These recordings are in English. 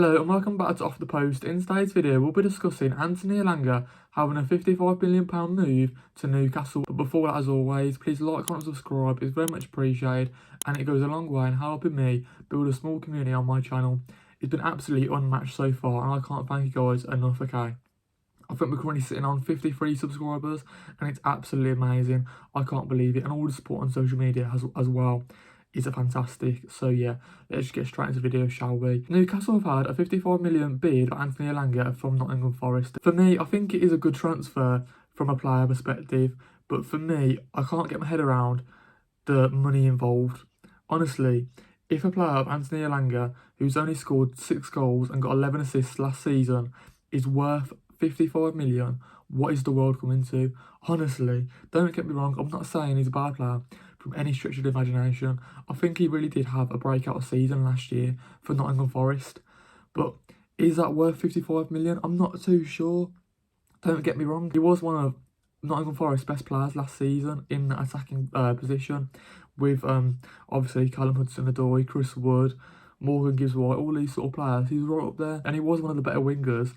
Hello and welcome back to Off the Post. In today's video we'll be discussing Anthony Elanga having a £55 million move to Newcastle. But before that, as always, please like, comment and subscribe, it's very much appreciated and it goes a long way in helping me build a small community on my channel. It's been absolutely unmatched so far and I can't thank you guys enough, okay? I think we're currently sitting on 53 subscribers and it's absolutely amazing. I can't believe it, and all the support on social media as well is fantastic. So yeah, let's just get straight into the video, shall we? Newcastle have had a 55 million bid for Anthony Elanga from Nottingham Forest. For me, I think it is a good transfer from a player perspective, but for me, I can't get my head around the money involved. Honestly, if a player of Anthony Elanga, who's only scored 6 goals and got 11 assists last season, is worth 55 million, what is the world coming to? Honestly, don't get me wrong, I'm not saying he's a bad player from any stretch of the imagination. I think he really did have a breakout season last year for Nottingham Forest, but is that worth 55 million? I'm not too sure. Don't get me wrong, he was one of Nottingham Forest's best players last season in the attacking position, with obviously Callum Hudson-Odoi, Chris Wood, Morgan Gibbs-White, all these sort of players. He's right up there, and he was one of the better wingers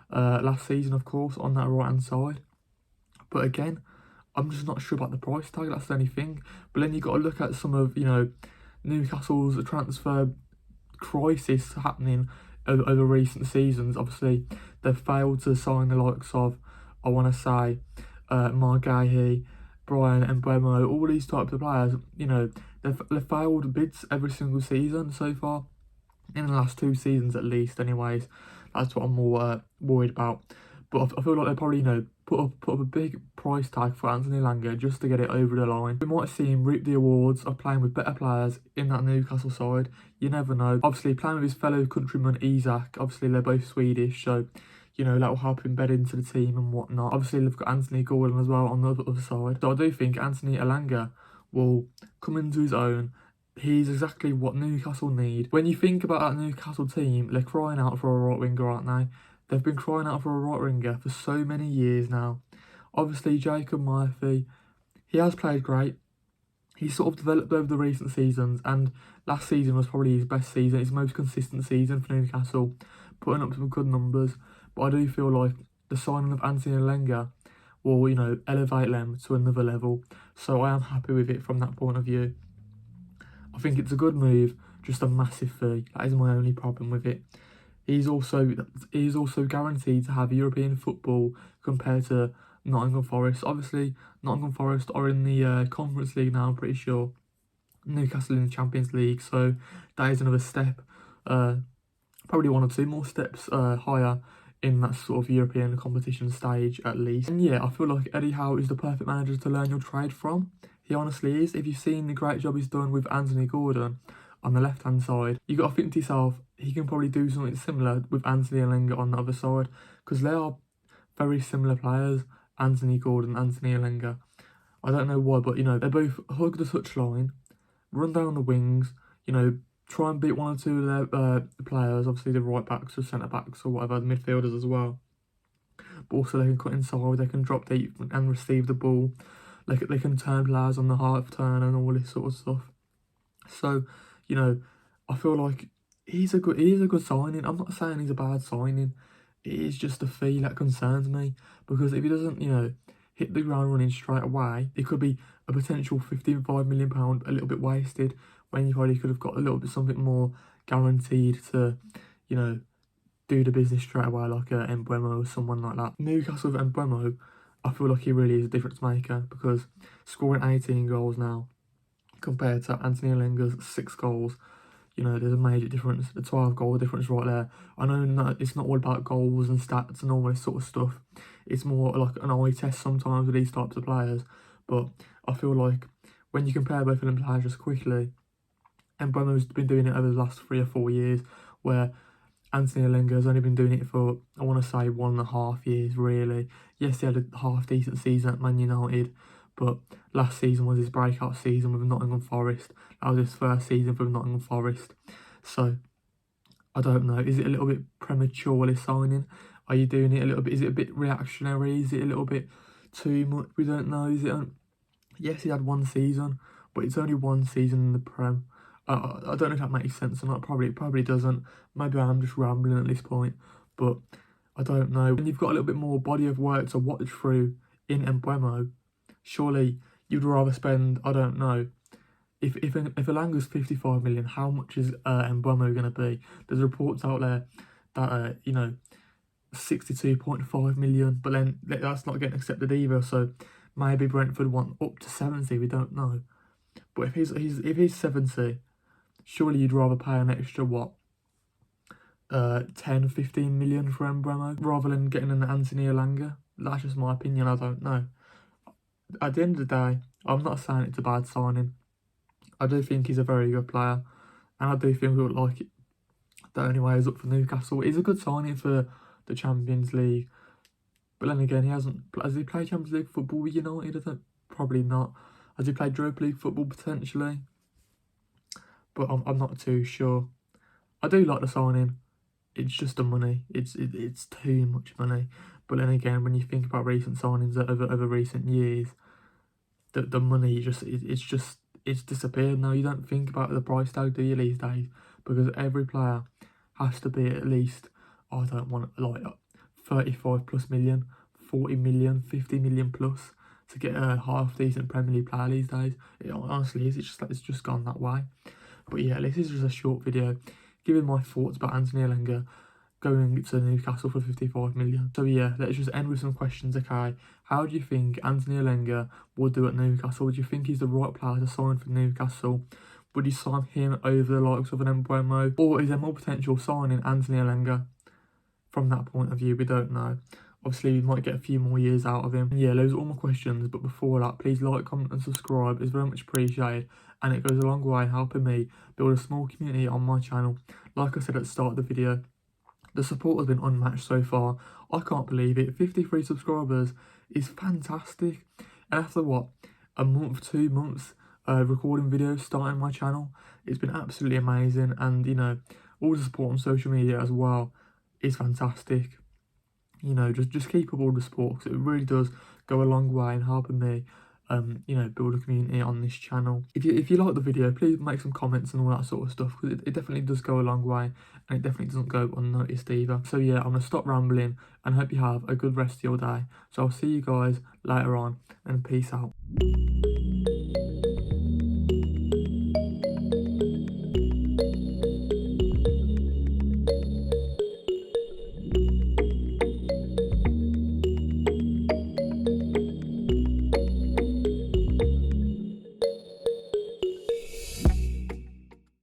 last season, of course, on that right hand side. But again, I'm just not sure about the price tag, that's the only thing. But then you've got to look at some of, Newcastle's transfer crisis happening over recent seasons. Obviously, they've failed to sign the likes of, I want to say, Margay, Brian and Mbeumo, all these types of players. They've failed bids every single season so far, in the last 2 seasons at least anyways. That's what I'm more worried about. But I feel like they probably, put up a big price tag for Anthony Elanga just to get it over the line. We might see him reap the awards of playing with better players in that Newcastle side. You never know. Obviously, playing with his fellow countryman Isak, obviously they're both Swedish, so that will help him bed into the team and whatnot. Obviously, they've got Anthony Gordon as well on the other side. So I do think Anthony Elanga will come into his own. He's exactly what Newcastle need. When you think about that Newcastle team, they're crying out for a right winger, aren't they? They've been crying out for a right winger for so many years now. Obviously, Jacob Murphy, he has played great. He's sort of developed over the recent seasons, and last season was probably his best season, his most consistent season for Newcastle, putting up some good numbers. But I do feel like the signing of Anthony Elanga will, elevate them to another level. So I am happy with it from that point of view. I think it's a good move, just a massive fee. That is my only problem with it. He's also guaranteed to have European football compared to Nottingham Forest. Obviously, Nottingham Forest are in the Conference League now, I'm pretty sure. Newcastle in the Champions League, so that is another step, probably 1 or 2 more steps higher in that sort of European competition stage at least. And yeah, I feel like Eddie Howe is the perfect manager to learn your trade from. He honestly is. If you've seen the great job he's done with Anthony Gordon on the left hand side, you got to think to yourself, he can probably do something similar with Anthony Elanga on the other side, because they are very similar players, Anthony Gordon, Anthony Elanga. I don't know why, but they both hug the touchline, run down the wings, try and beat 1 or 2 of their players, obviously the right backs or centre backs or whatever, the midfielders as well. But also they can cut inside, they can drop deep and receive the ball. They can turn players on the half turn and all this sort of stuff. So, I feel like he's a good signing. I'm not saying he's a bad signing. It is just a fee that concerns me, because if he doesn't, hit the ground running straight away, it could be a potential £55 million a little bit wasted, when you probably could have got a little bit something more guaranteed to, do the business straight away, like a Mbeumo or someone like that. Newcastle with Mbeumo, I feel like he really is a difference maker, because scoring 18 goals now compared to Anthony Elanga's 6 goals, there's a major difference, a 12-goal difference right there. I know it's not all about goals and stats and all this sort of stuff. It's more like an eye test sometimes with these types of players. But I feel like when you compare both of them players just quickly, and Mbeumo's been doing it over the last 3 or 4 years, where Anthony Elanga has only been doing it for, I want to say, 1.5 years, really. Yes, he had a half-decent season at Man United, but last season was his breakout season with Nottingham Forest. That was his first season for Nottingham Forest. So, I don't know. Is it a little bit premature, this signing? Are you doing it a little bit? Is it a bit reactionary? Is it a little bit too much? We don't know. Yes, he had 1 season, but it's only 1 season in the Prem. I don't know if that makes sense or not. It probably doesn't. Maybe I'm just rambling at this point, but I don't know. When you've got a little bit more body of work to watch through in Mbeumo, surely you'd rather spend, I don't know, if Elanga's 55 million, how much is Mbeumo going to be? There's reports out there that, 62.5 million, but then that's not getting accepted either, so maybe Brentford want up to 70, we don't know. But if he's 70, surely you'd rather pay an extra, what, 10, 15 million for Mbeumo, rather than getting an Anthony Elanga? That's just my opinion, I don't know. At the end of the day, I'm not saying it's a bad signing. I do think he's a very good player, and I do think we would like it. The only way is up for Newcastle. He's a good signing for the Champions League, but then again, has he played Champions League football with United? Probably not. Has he played Europa League football potentially? But I'm not too sure. I do like the signing. It's just the money. It's too much money. But then again, when you think about recent signings over recent years, the money it's disappeared now. You don't think about the price tag, do you, these days? Because every player has to be at least, I don't want like 35 plus million, 40 million, 50 million plus to get a half decent Premier League player these days. It honestly is. It's just gone that way. But yeah, this is just a short video giving my thoughts about Anthony Elanga going to Newcastle for 55 million. So yeah, let's just end with some questions, okay? How do you think Anthony Elanga would do at Newcastle? Do you think he's the right player to sign for Newcastle? Would you sign him over the likes of an Mbeumo? Or is there more potential signing Anthony Elanga? From that point of view, we don't know. Obviously, we might get a few more years out of him. And yeah, those are all my questions. But before that, please like, comment and subscribe. It's very much appreciated. And it goes a long way in helping me build a small community on my channel. Like I said at the start of the video, the support has been unmatched so far. I can't believe it. 53 subscribers is fantastic. And after what, a month, 2 months recording videos, starting my channel, it's been absolutely amazing. And all the support on social media as well is fantastic. Just keep up all the support, because it really does go a long way in helping me build a community on this channel. If you like the video, please make some comments and all that sort of stuff, because it definitely does go a long way, and it definitely doesn't go unnoticed either. So yeah, I'm gonna stop rambling and hope you have a good rest of your day. So I'll see you guys later on, and peace out.